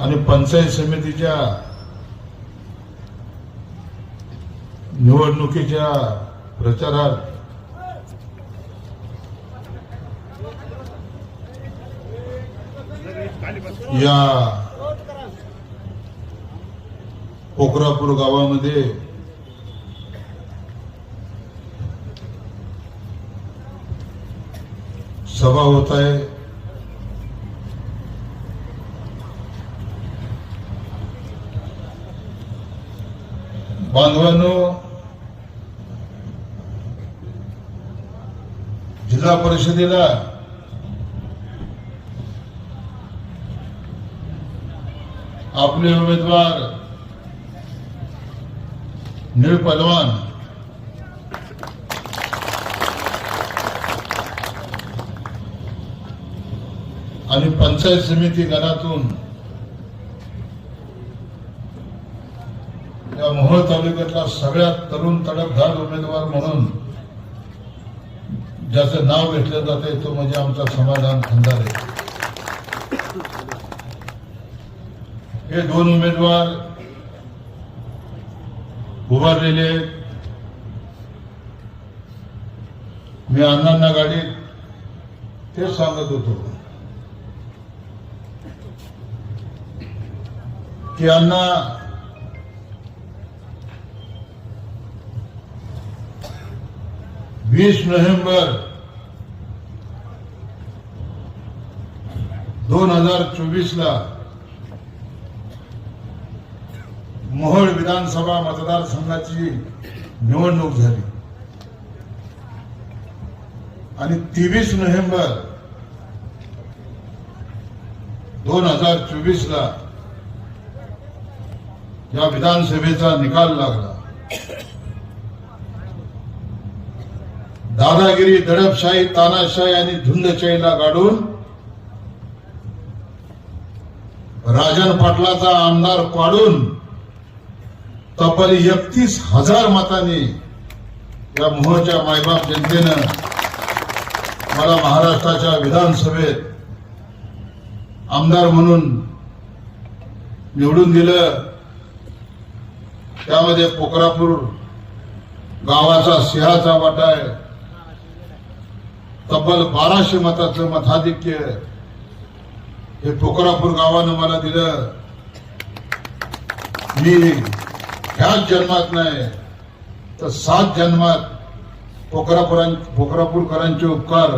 आणि पंचायत समितीच्या निवडणुकीच्या प्रचारात या पोखरापूर गावामध्ये सभा होत आहे। बांधवांनो, जिल्हा परिषदेला आपले उमेदवार निळ पहलवान आणि पंचायत समिती गणातून या मोहोळ तालुक्यातला सगळ्यात तरुण तडफदार उमेदवार म्हणून ज्याचं नाव घेतलं जाते तो म्हणजे आमचा समाधान खंदारे। हे दोन उमेदवार उभारलेले मी अण्णांना गाडीत तेच सांगत होतो की अण्णा, 20 नोव्हेंबर 2024 ला मोहोळ विधानसभा मतदारसंघाची निवडणूक झाली आणि 23 नोव्हेंबर 2024 ला या विधानसभेचा निकाल लागला। दादागिरी, दडपशाही, तानाशाही आणि धुंदशाहीला गाडून राजन पाटलाचा आमदार पाडून तब्बल 31,000 मतांनी या मोहोळच्या मायबाप जनतेनं मला महाराष्ट्राच्या विधानसभेत आमदार म्हणून निवडून दिलं। त्यामध्ये पोखरापूर गावाचा सिंहाचा वाटा आहे। तब्बल 1200 मताचं मताधिक्य हे पोखरापूर गावानं मला दिलं। मी ह्याच जन्मात नाही तर 7 जन्मात पोखरापूरकरांचे उपकार